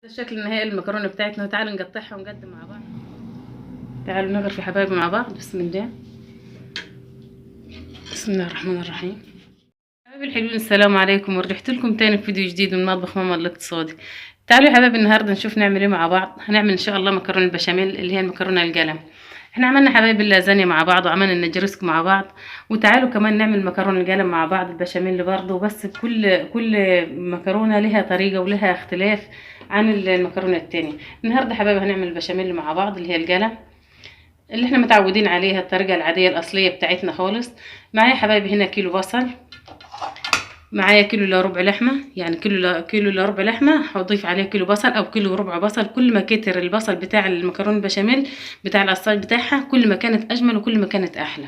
ده الشكل النهائي المكرونه بتاعتنا. تعالوا نقطعها ونقدم مع بعض. تعالوا نغرف يا حبايبي مع بعض. بسم الله. بسم الله الرحمن الرحيم. حبايبي الحلوين، السلام عليكم، ورجعت لكم تاني في فيديو جديد من مطبخ ماما الاقتصادي. تعالوا يا حبايبي النهارده نشوف نعمل ايه مع بعض. هنعمل ان شاء الله مكرونه البشاميل اللي هي المكرونه القلم. احنا عملنا حبايبي اللازانيا مع بعض وعملنا النجرسكو مع بعض، وتعالوا كمان نعمل مكرونه القلم مع بعض البشاميل برضه. بس كل مكرونه لها طريقه ولها اختلاف عن المكرونه التانية. النهارده حبايبي هنعمل البشاميل مع بعض اللي هي القلم اللي احنا متعودين عليها، الطريقه العاديه الاصليه بتاعتنا خالص. معايا حبايبي هنا كيلو بصل، معايا كيلو الا ربع لحمه، يعني كيلو الا ربع لحمه هضيف عليه كيلو بصل او كيلو وربع بصل. كل ما كتر البصل بتاع المكرونه البشاميل بتاع العصاج بتاعها كل ما كانت اجمل وكل ما كانت احلى.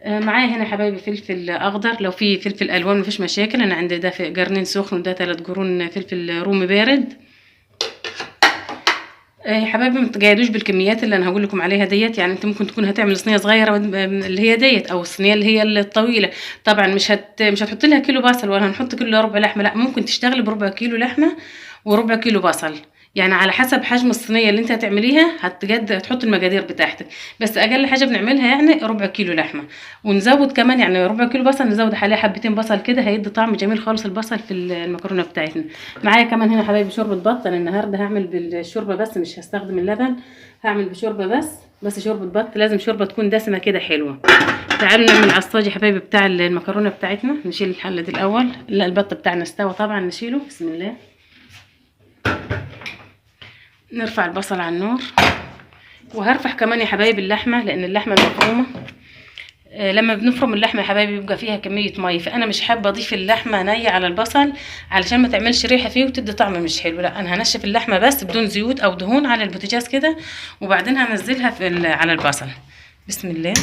معايا هنا حبايبي فلفل اخضر، لو في فلفل الوان مفيش مشاكل. انا عندي ده في قرنين سخن وده 3 قرون فلفل رومي بارد. يا حبايبي ما تقيدوش بالكميات اللي انا هقول لكم عليها ديت، يعني انت ممكن تكون هتعمل صينيه صغيره اللي هي ديت او الصينيه اللي هي الطويله. طبعا مش هتحط لها كيلو بصل ولا هنحط كيلو ربع لحمه، لا ممكن تشتغلي بربع كيلو لحمه وربع كيلو بصل، يعني على حسب حجم الصينيه اللي انت هتعمليها هتحط المقادير بتاعتك. بس اقل حاجه بنعملها يعني ربع كيلو لحمه، ونزود كمان يعني ربع كيلو بصل، نزود عليه حبتين بصل كده هيدي طعم جميل خالص البصل في المكرونه بتاعتنا. معايا كمان هنا حبايبي شوربه بط. انا النهارده هعمل بالشوربه بس، مش هستخدم اللبن، هعمل بشوربه بس شوربه بط. لازم شوربه تكون دسمه كده حلوه. تعالوا نعمل عصاج يا حبايبي بتاع المكرونه بتاعتنا. نشيل الحله دي الاول. لا البط بتاعنا استوى طبعا، نشيله. بسم الله. نرفع البصل على النار، وهرفع كمان يا حبايبي اللحمه، لان اللحمه المفرومه لما بنفرم اللحمه يا حبايبي بيبقى فيها كميه ميه، فانا مش حابه اضيف اللحمه نيه على البصل علشان ما تعملش ريحه فيه وتدي طعم مش حلو. لا انا هنشف اللحمه بس بدون زيوت او دهون على البوتاجاز كده، وبعدين هنزلها على البصل. بسم الله.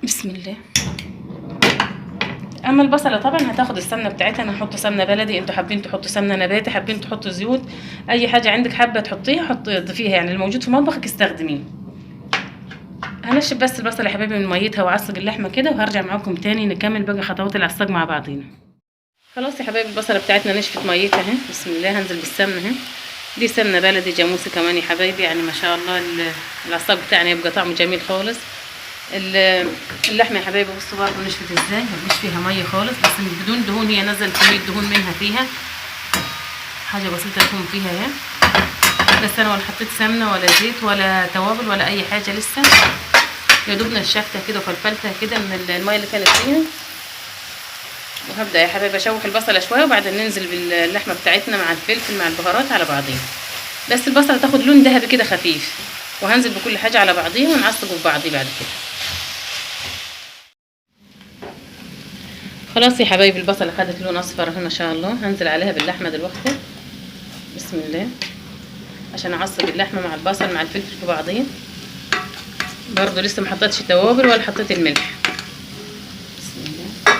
بسم الله. اما البصله طبعا هتاخد السمنه بتاعتها. انا هحط سمنه بلدي، انتوا حابين تحطوا سمنه نباتي، حابين تحطوا زيوت، اي حاجه عندك حابه تحطيها حطي ضيفيها، يعني الموجود في مطبخك استخدميه. هنشف بس البصل يا حبايبي من ميتها واعصج اللحمه كده، وهرجع معاكم تاني نكمل بقى خطوات العصاج مع بعضينا. خلاص يا حبايبي البصله بتاعتنا نشفت ميتها اهي. بسم الله. هنزل بالسمنه اهي، دي سمنه بلدي جاموسي كمان يا حبايبي، يعني ما شاء الله العصاج بتاعنا يبقى طعمه جميل خالص. اللحمه يا حبايبي بصوا برضه نشفت ازاي، مفيش فيها ميه خالص، بس بدون دهون. هي نزلت كميه دهون منها فيها، حاجه بسيطه تكون فيها اهي. بس انا ولا حطيت سمنه ولا زيت ولا توابل ولا اي حاجه لسه، يا دوب نشفتها كده وفلفلتها كده من الميه اللي كانت فيها. وهبدا يا حبايبي اشوح البصله شويه، وبعدين ننزل باللحمه بتاعتنا مع الفلفل مع البهارات على بعضيها. بس البصله تاخد لون ذهبي كده خفيف، وهنزل بكل حاجه على بعضيها ونعصقه في بعضيه بعد كده. خلاص يا حبايبي البصله خدت لون اصفر ما شاء الله. هنزل عليها باللحمه دلوقتي. بسم الله. عشان اعصب اللحمه مع البصل مع الفلفل في بعضيه. برضو لسه ما حطيتش توابل ولا حطيت الملح. بسم الله.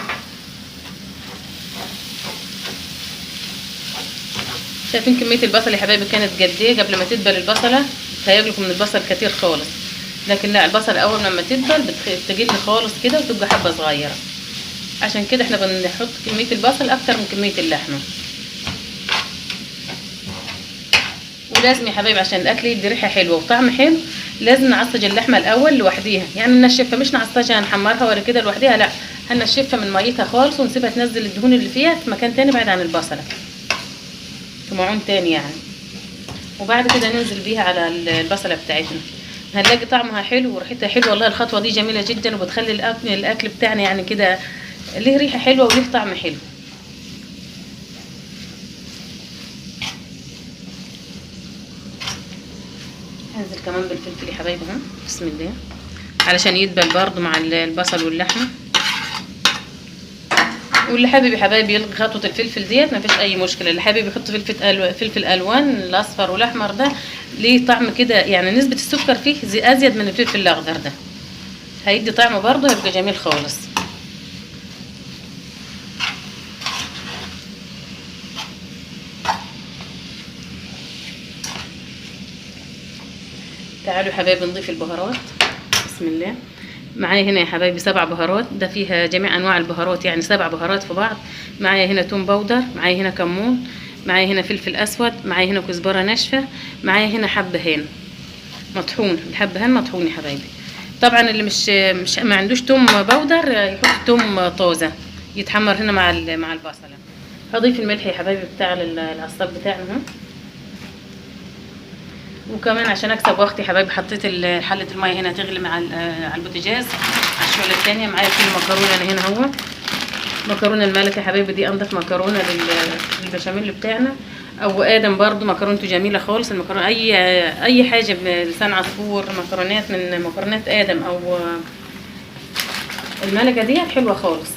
شايفين كميه البصل يا حبايبي كانت قد ايه قبل ما تدبل البصله؟ هياكلكم من البصل كتير خالص، لكن لا البصل اول لما تدبل بتقل خالص كده وتبقى حبه صغيره. عشان كده احنا بنحط كميه البصل اكتر من كميه اللحمه. ولازم يا حبايبي عشان الاكل يدي ريحه حلوه وطعم حلو لازم نعصج اللحمه الاول لوحديها، يعني ننشفها، مش نعصجها نحمرها ولا كده لوحديها، لا هننشفها من ميتها خالص ونسيبها تنزل الدهون اللي فيها في مكان تاني بعيد عن البصله، في معون تاني يعني. وبعد كده ننزل بيها على البصله بتاعتنا، هنلاقي طعمها حلو وريحتها حلوه. والله الخطوه دي جميله جدا وبتخلي الاكل بتاعنا يعني كده ليه ريحه حلوه وليه طعم حلو. هنزل كمان بالفلفل يا حبايبي اهو. بسم الله. علشان يدبل برضو مع البصل واللحمه. واللي حابب يا حبايبي يلغي خطوه الفلفل ديت مفيش اي مشكله، اللي حابب يحط فلفل الوان الاصفر والاحمر ده ليه طعم كده، يعني نسبه السكر فيه ازيد من الفلفل الاخضر ده، هيدي طعمه برضو هيبقى جميل خالص. تعالوا يا حبايبي نضيف البهارات. بسم الله. معايا هنا يا حبايبي 7 بهارات، ده فيها جميع انواع البهارات، يعني 7 بهارات في بعض. معايا هنا توم باودر، معايا هنا كمون، معايا هنا فلفل اسود، معايا هنا كزبره ناشفه، معايا هنا حبهان مطحون. الحبهان مطحون يا حبايبي. طبعا اللي مش ما عندوش توم باودر يحط توم طازه يتحمر هنا مع البصله. هضيف الملح يا حبايبي بتاع العصاج بتاعنا اهو. وكمان عشان اكسب وقت يا حبايبي حطيت حله الميه هنا تغلي على البوتاجاز على الشغله الثانيه. معايا كيلو مكرونه انا هنا اهو. مكرونه الملك يا حبايبي دي انضف مكرونه للبشاميل بتاعنا. او ادم برضو مكرونته جميله خالص. المكرونه اي حاجه بلسان عصفور، مكرونات من مكرونات ادم او الملكه دي حلوه خالص.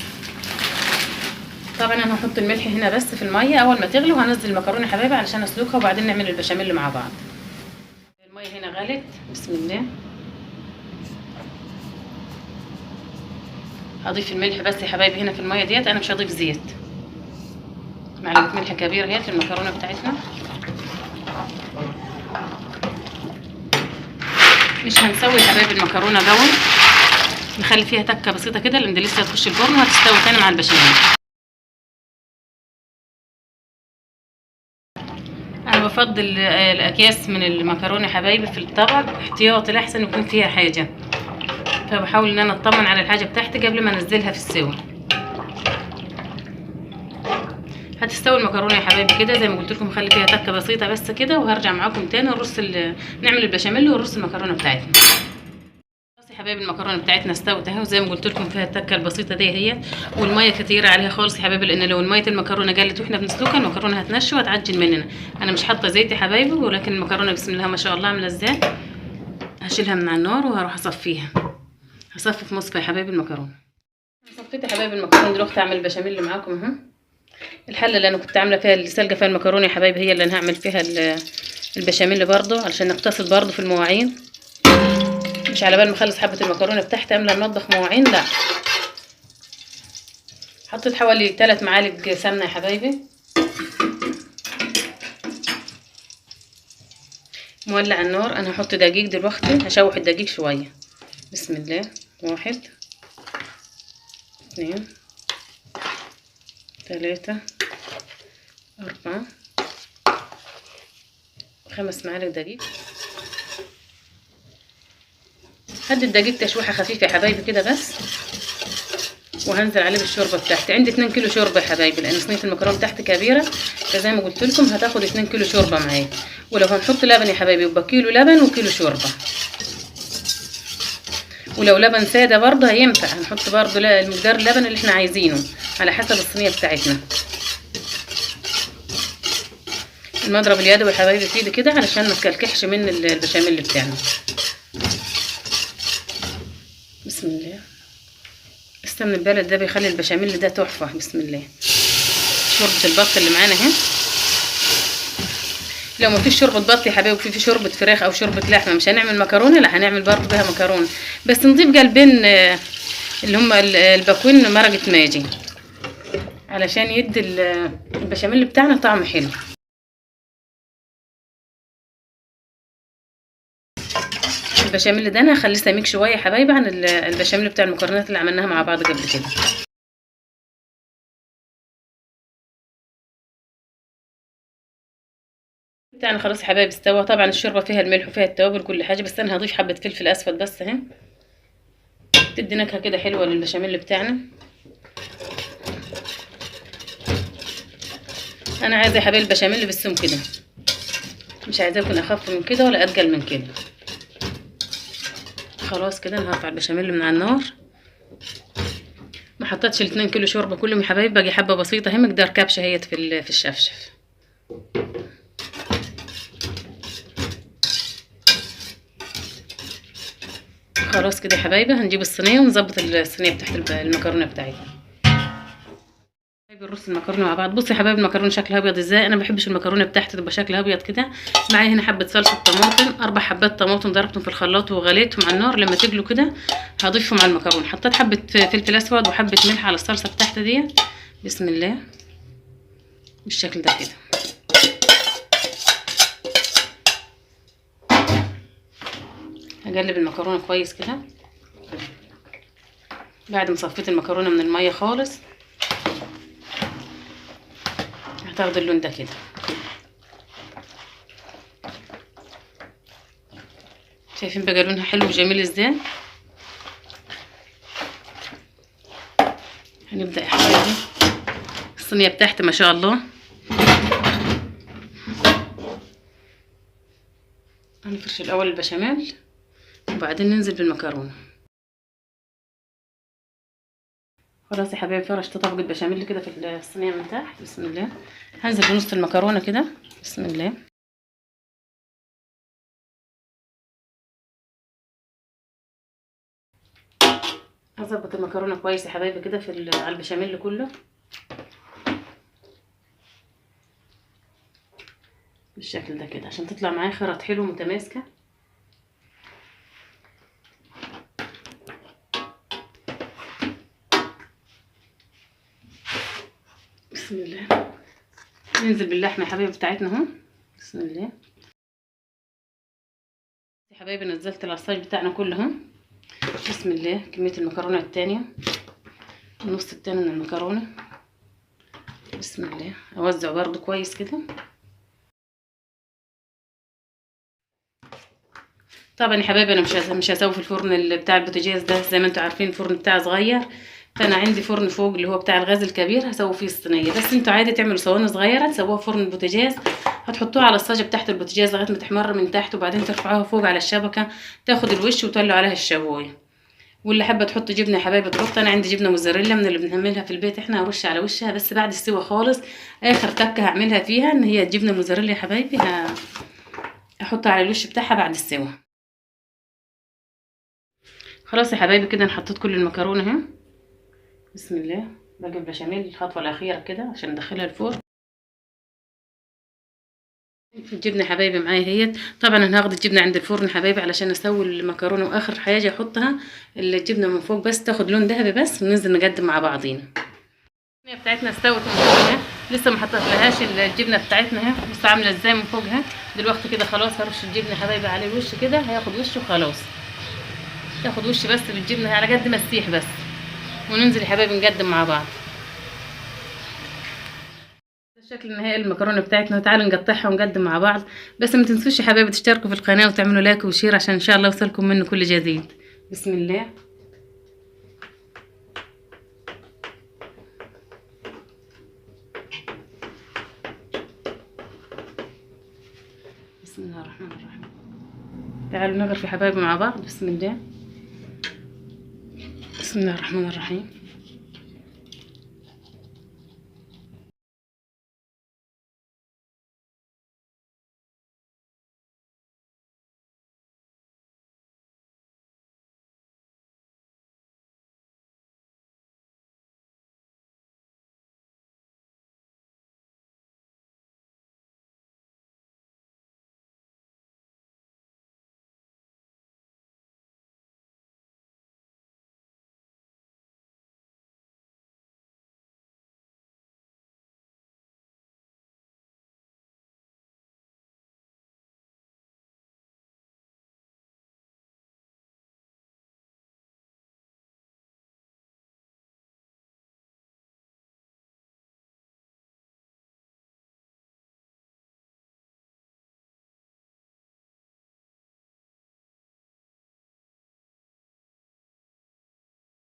طبعا انا هحط الملح هنا بس في الميه اول ما تغلي، وهنزل المكرونه يا حبايبي علشان اسلقها وبعدين نعمل البشاميل مع بعض. الميه هنا غلت، بسم الله. هضيف الملح بس يا حبايبي هنا في الميه ديت، انا مش هضيف زيت. معلقه ملح كبيره اهي في المكرونه بتاعتنا. مش هنسوي يا حبايبي المكرونه جوه، نخلي فيها تكه بسيطه كده لان دي لسه هتخش الفرن وهتستوي تاني مع البشاميل. انا بفضل الاكياس من المكرونه يا حبايبي في الطبق احتياطي لاحسن يكون فيها حاجه، فبحاول ان انا اطمن على الحاجه بتاعتي قبل ما انزلها في السوا. هتستوي المكرونه يا حبايبي كده زي ما قلت لكم، خلي فيها تكه بسيطه بس كده، وهرجع معاكم تاني نعمل البشاميل ونرص المكرونه بتاعتنا. بس يا حبايبي المكرونه بتاعتنا استوت اهي، وزي ما قلت لكم فيها التكه البسيطه دي اهي، والميه كتيره عليها خالص يا حبايبي، لان لو ميه المكرونه قلت واحنا بنسلقها المكرونه هتنشف وهتعجن مننا. انا مش حاطه زيت يا حبايبي، ولكن المكرونه بسم الله ما شاء الله عامله ازاي. هشيلها من على النار وهروح اصفيها. هصفي في مصفى يا حبايبي المكرونه. صفيت يا حبايبي المكرونه دلوقتي هعمل البشاميل معاكم اهو. الحله اللي انا كنت عامله فيها اللي سالقه فيها المكرونه يا حبايبي هي اللي انا هعمل فيها البشاميل برضه، علشان نقتصد برضه في المواعين. مش على بال ما اخلص حبه المكرونه بتاعتي املى ننضف مواعين، لا. حطيت حوالي 3 معالق سمنه يا حبايبي. مولع النار. انا هحط دقيق دلوقتي، هشوح الدقيق شويه. بسم الله. 1 2 3 4 5 معالق دقيق. هدي الدقيق تشويحه خفيفه يا حبايبي كده بس، وهنزل عليه بالشوربه بتاعتي. عندي 2 كيلو شوربه يا حبايبي، لان صينيه المكرونه بتاعتي كبيره، فزي ما قلت لكم هتاخد 2 كيلو شوربه معايا. ولو هنحط لبن يا حبايبي يبقى كيلو لبن وكيلو شوربه. ولو لبن ساده برضه هينفع، هنحط برضه المقدار اللبن اللي احنا عايزينه على حسب الصينيه بتاعتنا. المضرب اليدوي يا حبايبي في ايدي كده علشان ما تكلكحش من البشاميل بتاعنا. بسم الله. السمن البلد ده بيخلي البشاميل ده تحفه. بسم الله. شوربه البط اللي معانا اهي. لو ما فيش شوربه بط يا حبايبي في شوربه فراخ او شوربه لحمه، مش هنعمل مكرونه، لا هنعمل برضه بيها مكرونه، بس نضيف قلبين اللي هم الباكوين مرقه ماجي علشان يدي البشاميل بتاعنا طعم حلو. البشاميل ده انا هخليه سميك شويه يا حبايبي عن البشاميل بتاع المكرونات اللي عملناها مع بعض قبل كده. بتاعنا خلاص يا حبايبي استوى. طبعا الشوربه فيها الملح وفيها التوابل كل حاجه، بس انا هضيف حبه فلفل اسود بس اهي، تدي نكهه كده حلوه للبشاميل بتاعنا. انا عايزه يا حبايبي البشاميل بالسمك كده، مش عايزاه يكون اخف من كده ولا اتقل من كده. خلاص كده انا هرفع البشاميل من على النار. ما حطيتش ال2 كيلو شوربه كلهم يا حبايبي، باقي حبه بسيطه اهي مقدار كبشه هي في الشفشف. خلاص كده يا حبايبي هنجيب الصينيه ونظبط الصينيه بتاعت المكرونه بتاعتنا. بنرص المكرونه مع بعض. بصوا يا حبايبي المكرونه شكلها ابيض ازاي. انا ما بحبش المكرونه بتاعتي تبقى شكلها ابيض كده. معايا هنا حبه صلصه طماطم، 4 حبات طماطم ضربتهم في الخلاط وغليتهم على النار. لما تغلوا كده هضيفهم على المكرونه. حطيت حبه فلفل اسود وحبه ملح على الصلصه بتاعتي دي. بسم الله. بالشكل ده كده. هقلب المكرونه كويس كده بعد ما صفيت المكرونه من الميه خالص. هتاخد اللون ده كده. شايفين بقى لونها حلو وجميل ازاي؟ هنبدأ يا حبايبي الصينية بتاعتي ما شاء الله. هنفرش الاول البشاميل وبعدين ننزل بالمكرونه. خلاص يا حبايبي فرشت طبقه بشاميل كده في الصينيه من تحت. بسم الله. هنزل بنص المكرونه كده. بسم الله. هظبط المكرونه كويس يا حبايبي كده على البشاميل كله بالشكل ده كده عشان تطلع معايا خيارات حلو متماسكه. بسم الله. ننزل باللحمه يا حبايبي بتاعتنا اهو. بسم الله يا حبايبي. نزلت العصاج بتاعنا كله اهو. بسم الله. كميه المكرونه التانية، النص التاني من المكرونه. بسم الله. اوزع برضو كويس كده. طبعا يا حبايبي انا مش هسوي في الفرن اللي بتاع البوتاجاز ده، زي ما انتوا عارفين الفرن بتاعي صغير، فانا عندي فرن فوق اللي هو بتاع الغاز الكبير هسوي فيه الصينيه. بس انتوا عادي تعملوا صواني صغيره تسووها في فرن البوتاجاز، هتحطوها على الصاجه بتاعت البوتاجاز لغايه ما تحمر من تحت، وبعدين ترفعوها فوق على الشبكه تاخد الوش وتولوا عليها الشوايه. واللي حابه تحط جبنه يا حبايبي تحط. انا عندي جبنه موزاريلا من اللي بنعملها في البيت احنا، هرش على وشها بس بعد السوا خالص. اخر تكه هعملها فيها ان هي الجبنه موزاريلا يا حبايبي هحطها على الوش بتاعها بعد السوا. خلاص يا حبايبي كده انا حطيت كل المكرونه اهي. بسم الله. باقي البشاميل الخطوه الاخيره كده عشان ندخلها الفرن. الجبنه يا حبايبي معايا اهيت. طبعا انا هاخد الجبنه عند الفرن يا حبايبي علشان اسوي المكرونه، واخر حاجه احطها الجبنه من فوق بس تاخد لون ذهبي بس، وننزل نقدم مع بعضينا. الصينيه بتاعتنا استوت من فوق اهي، لسه ما حطيتلهاش الجبنه بتاعتنا اهي، بص عامله ازاي من فوقها. دلوقتي كده خلاص هرش الجبنه يا حبايبي على الوش كده، هياخد وش وخلاص. تاخد وش بس بالجبنه على قد ما تسيح بس، وننزل يا حبايبي نقدم مع بعض. الشكل النهائي المكرونه بتاعتنا. تعالوا نقطعها ونقدم مع بعض. بس ما تنسوش يا حبايبي تشتركوا في القناه وتعملوا لايك وشير عشان ان شاء الله يوصلكم منه كل جديد. بسم الله. بسم الله الرحمن الرحيم. تعالوا نغرف يا حبايبي مع بعض. بسم الله. بسم الله الرحمن الرحيم.